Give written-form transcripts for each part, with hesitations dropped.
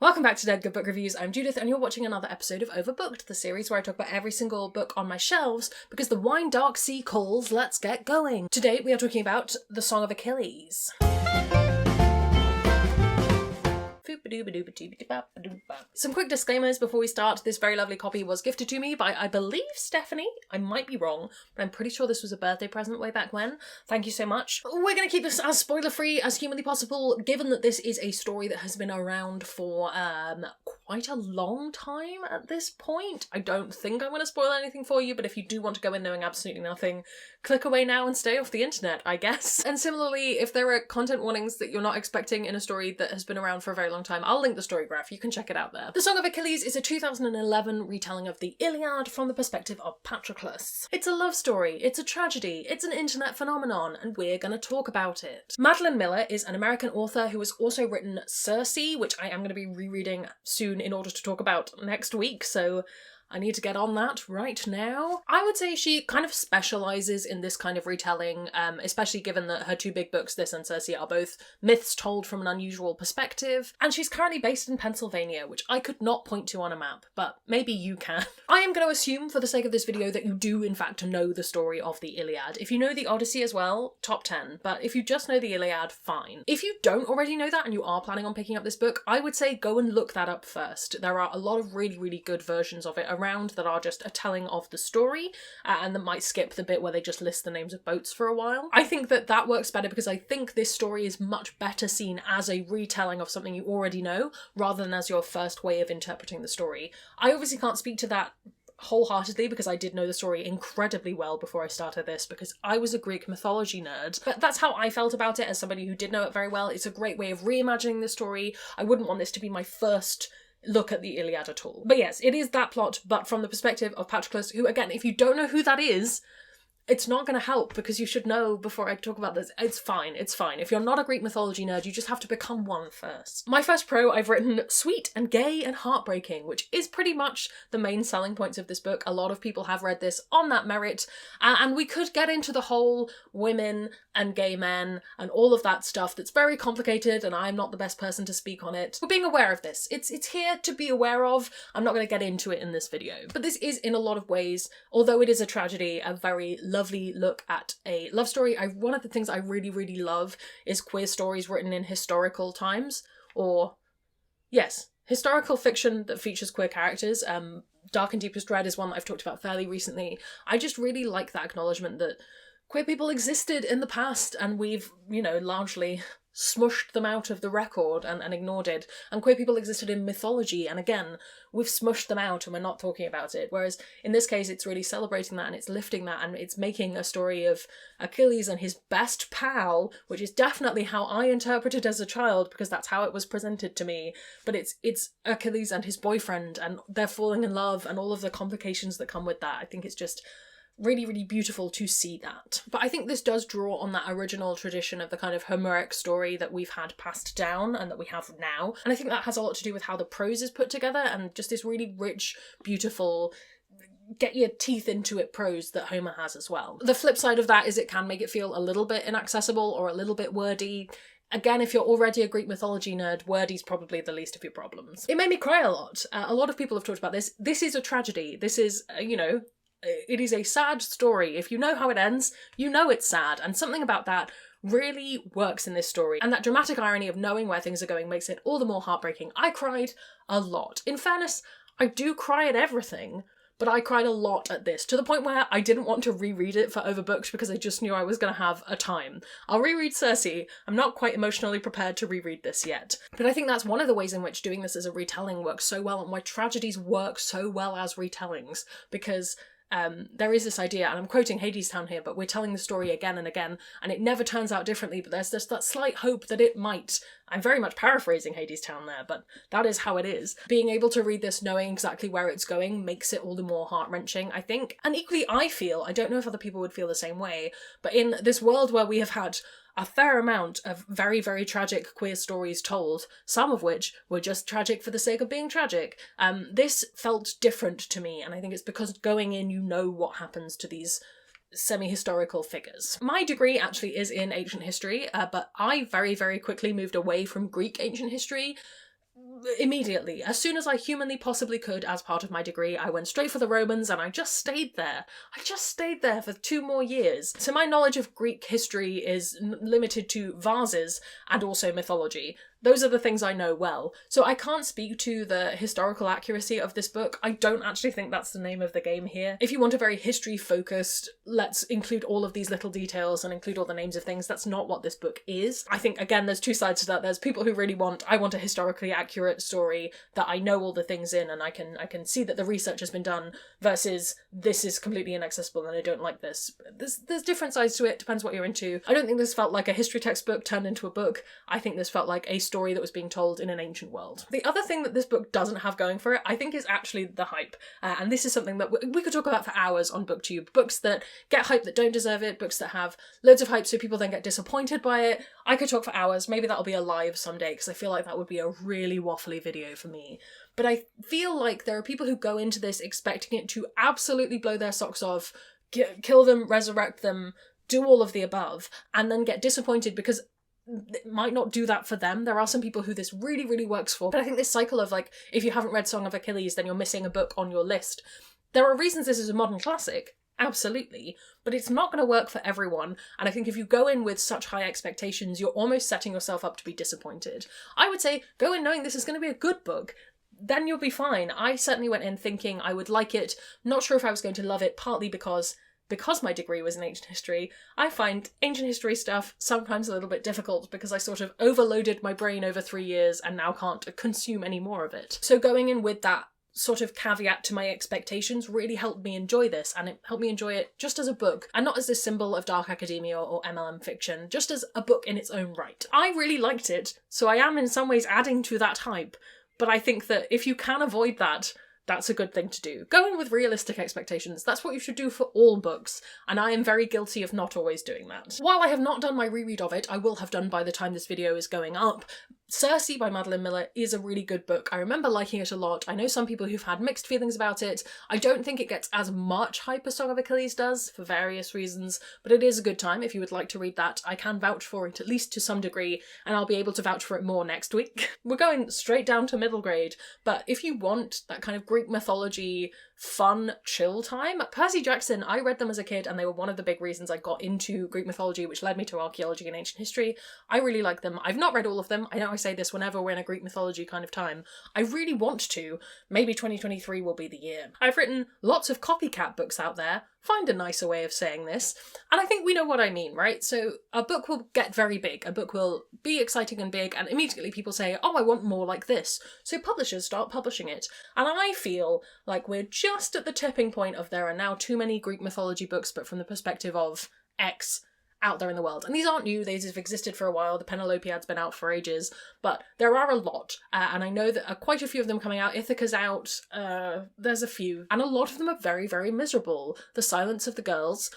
Welcome back to Dead Good Book Reviews. I'm Judith and you're watching another episode of Overbooked, the series where I talk about every single book on my shelves because the wine dark sea calls. Let's get going. Today we are talking about The Song of Achilles. Some quick disclaimers before we start. This very lovely copy was gifted to me by, I believe, Stephanie. I might be wrong, but I'm pretty sure this was a birthday present way back when. Thank you so much. We're going to keep this as spoiler-free as humanly possible, given that this is a story that has been around for quite a long time at this point. I don't think I'm going to spoil anything for you, but if you do want to go in knowing absolutely nothing, click away now and stay off the internet, I guess. And similarly, if there are content warnings that you're not expecting in a story that has been around for a very long time, I'll link the story graph, you can check it out there. The Song of Achilles is a 2011 retelling of the Iliad from the perspective of Patroclus. It's a love story, it's a tragedy, it's an internet phenomenon, and we're gonna talk about it. Madeline Miller is an American author who has also written Circe, which I am going to be rereading soon in order to talk about next week, so I need to get on that right now. I would say she kind of specialises in this kind of retelling, especially given that her two big books, this and Circe, are both myths told from an unusual perspective, and she's currently based in Pennsylvania, which I could not point to on a map, but maybe you can. I am going to assume, for the sake of this video, that you do in fact know the story of the Iliad. If you know the Odyssey as well, top 10, but if you just know the Iliad, fine. If you don't already know that and you are planning on picking up this book, I would say go and look that up first. There are a lot of really, really good versions of it around that are just a telling of the story and that might skip the bit where they just list the names of boats for a while. I think that that works better because I think this story is much better seen as a retelling of something you already know rather than as your first way of interpreting the story. I obviously can't speak to that wholeheartedly because I did know the story incredibly well before I started this because I was a Greek mythology nerd, but that's how I felt about it as somebody who did know it very well. It's a great way of reimagining the story. I wouldn't want this to be my first look at the Iliad at all. But yes, it is that plot, but from the perspective of Patroclus, who, again, if you don't know who that is, it's not going to help because you should know before I talk about this. It's fine, it's fine. If you're not a Greek mythology nerd, you just have to become one first. My first pro, I've written sweet and gay and heartbreaking, which is pretty much the main selling points of this book. A lot of people have read this on that merit, and we could get into the whole women and gay men and all of that stuff that's very complicated, and I'm not the best person to speak on it. We're being aware of this. It's here to be aware of. I'm not going to get into it in this video. But this is, in a lot of ways, although it is a tragedy, a very lovely look at a love story. One of the things I really, really love is queer stories written in historical times, or, yes, historical fiction that features queer characters. Dark and Deepest Red is one that I've talked about fairly recently. I just really like that acknowledgement that queer people existed in the past and we've, largely smushed them out of the record and ignored it. And queer people existed in mythology, and again, we've smushed them out and we're not talking about it. Whereas in this case, it's really celebrating that and it's lifting that and it's making a story of Achilles and his best pal, which is definitely how I interpreted as a child because that's how it was presented to me. But it's Achilles and his boyfriend and they're falling in love and all of the complications that come with that. I think it's just really, really beautiful to see that. But I think this does draw on that original tradition of the kind of Homeric story that we've had passed down and that we have now. And I think that has a lot to do with how the prose is put together and just this really rich, beautiful, get your teeth into it prose that Homer has as well. The flip side of that is it can make it feel a little bit inaccessible or a little bit wordy. Again, if you're already a Greek mythology nerd, wordy's probably the least of your problems. It made me cry a lot. A lot of people have talked about this. This is a tragedy. This is, it is a sad story. If you know how it ends, you know it's sad. And something about that really works in this story. And that dramatic irony of knowing where things are going makes it all the more heartbreaking. I cried a lot. In fairness, I do cry at everything, but I cried a lot at this, to the point where I didn't want to reread it for Overbooked because I just knew I was going to have a time. I'll reread Circe. I'm not quite emotionally prepared to reread this yet. But I think that's one of the ways in which doing this as a retelling works so well and why tragedies work so well as retellings, because there is this idea, and I'm quoting Hadestown here, but we're telling the story again and again, and it never turns out differently, but there's just that slight hope that it might. I'm very much paraphrasing Hadestown there, but that is how it is. Being able to read this knowing exactly where it's going makes it all the more heart-wrenching, I think. And equally, I don't know if other people would feel the same way, but in this world where we have had a fair amount of very, very tragic queer stories told, some of which were just tragic for the sake of being tragic. This felt different to me, and I think it's because going in you know what happens to these semi-historical figures. My degree actually is in ancient history, but I very, very quickly moved away from Greek ancient history immediately. As soon as I humanly possibly could as part of my degree, I went straight for the Romans and I just stayed there. I just stayed there for 2 more years. So my knowledge of Greek history is limited to vases and also mythology. Those are the things I know well. So I can't speak to the historical accuracy of this book. I don't actually think that's the name of the game here. If you want a very history-focused, let's include all of these little details and include all the names of things, that's not what this book is. I think, again, there's 2 sides to that. There's people who really I want a historically accurate story that I know all the things in and I can see that the research has been done, versus this is completely inaccessible and I don't like this. There's different sides to it, depends what you're into. I don't think this felt like a history textbook turned into a book. I think this felt like a story that was being told in an ancient world. The other thing that this book doesn't have going for it, I think, is actually the hype. And this is something that we could talk about for hours on BookTube. Books that get hype that don't deserve it, books that have loads of hype so people then get disappointed by it. I could talk for hours. Maybe that'll be a live someday, because I feel like that would be a really waffly video for me. But I feel like there are people who go into this expecting it to absolutely blow their socks off, kill them, resurrect them, do all of the above, and then get disappointed because it might not do that for them. There are some people who this really, really works for. But I think this cycle of, like, if you haven't read Song of Achilles, then you're missing a book on your list. There are reasons this is a modern classic, absolutely, but it's not going to work for everyone. And I think if you go in with such high expectations, you're almost setting yourself up to be disappointed. I would say go in knowing this is going to be a good book. Then you'll be fine. I certainly went in thinking I would like it. Not sure if I was going to love it, partly because my degree was in ancient history. I find ancient history stuff sometimes a little bit difficult because I sort of overloaded my brain over 3 years and now can't consume any more of it. So going in with that sort of caveat to my expectations really helped me enjoy this, and it helped me enjoy it just as a book, and not as this symbol of dark academia or MLM fiction, just as a book in its own right. I really liked it, so I am in some ways adding to that hype, but I think that if you can avoid that, that's a good thing to do. Go in with realistic expectations. That's what you should do for all books, and I am very guilty of not always doing that. While I have not done my reread of it, I will have done by the time this video is going up. Circe by Madeline Miller is a really good book. I remember liking it a lot. I know some people who've had mixed feelings about it. I don't think it gets as much hype as Song of Achilles does, for various reasons, but it is a good time if you would like to read that. I can vouch for it, at least to some degree, and I'll be able to vouch for it more next week. We're going straight down to middle grade, but if you want that kind of Greek mythology, fun, chill time, Percy Jackson, I read them as a kid and they were one of the big reasons I got into Greek mythology, which led me to archaeology and ancient history. I really like them. I've not read all of them. I know I say this whenever we're in a Greek mythology kind of time. I really want to. Maybe 2023 will be the year. I've written lots of copycat books out there. Find a nicer way of saying this. And I think we know what I mean, right? So a book will get very big. A book will be exciting and big, and immediately people say, oh, I want more like this. So publishers start publishing it. And I feel like we're just at the tipping point of there are now too many Greek mythology books, but from the perspective of X out there in the world. And these aren't new, these have existed for a while, the Penelopiad's been out for ages, but there are a lot, and I know that quite a few of them coming out. Ithaca's out, there's a few, and a lot of them are very, very miserable. The Silence of the Girls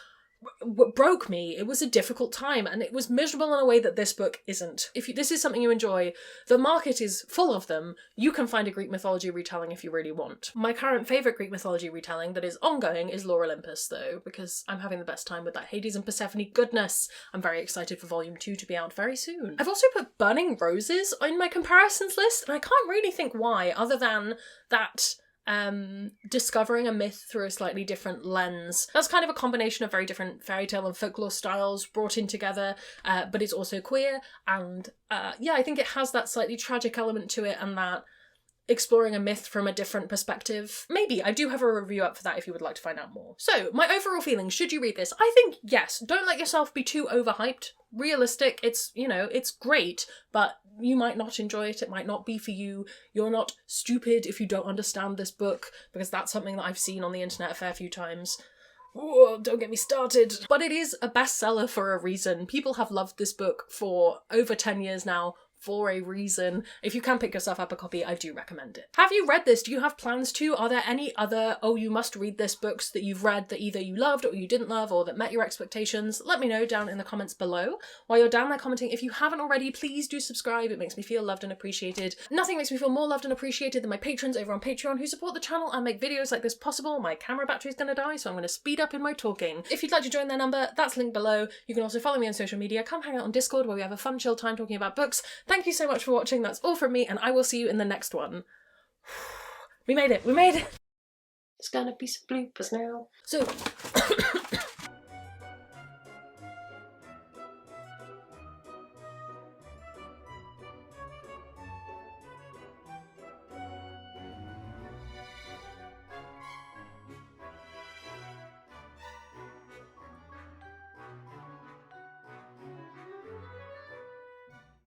broke me. It was a difficult time, and it was miserable in a way that this book isn't. If this is something you enjoy, the market is full of them. You can find a Greek mythology retelling if you really want. My current favourite Greek mythology retelling that is ongoing is Lore Olympus, though, because I'm having the best time with that Hades and Persephone goodness. I'm very excited for Volume 2 to be out very soon. I've also put Burning Roses in my comparisons list, and I can't really think why, other than that discovering a myth through a slightly different lens. That's kind of a combination of very different fairy tale and folklore styles brought in together, but it's also queer, and yeah, I think it has that slightly tragic element to it, and that exploring a myth from a different perspective. Maybe. I do have a review up for that if you would like to find out more. So, my overall feelings, should you read this? I think yes. Don't let yourself be too overhyped. Realistic, it's, you know, it's great, but you might not enjoy it, it might not be for you. You're not stupid if you don't understand this book, because that's something that I've seen on the internet a fair few times. Oh, don't get me started. But it is a bestseller for a reason. People have loved this book for over 10 years now, for a reason. If you can pick yourself up a copy, I do recommend it. Have you read this? Do you have plans to? Are there any other, oh, you must read this books that you've read that either you loved or you didn't love or that met your expectations? Let me know down in the comments below. While you're down there commenting, if you haven't already, please do subscribe. It makes me feel loved and appreciated. Nothing makes me feel more loved and appreciated than my patrons over on Patreon who support the channel and make videos like this possible. My camera battery's gonna die, so I'm gonna speed up in my talking. If you'd like to join their number, that's linked below. You can also follow me on social media. Come hang out on Discord where we have a fun chill time talking about books. Thank you so much for watching. That's all from me, and I will see you in the next one. We made it. We made it. It's gonna be some bloopers now. So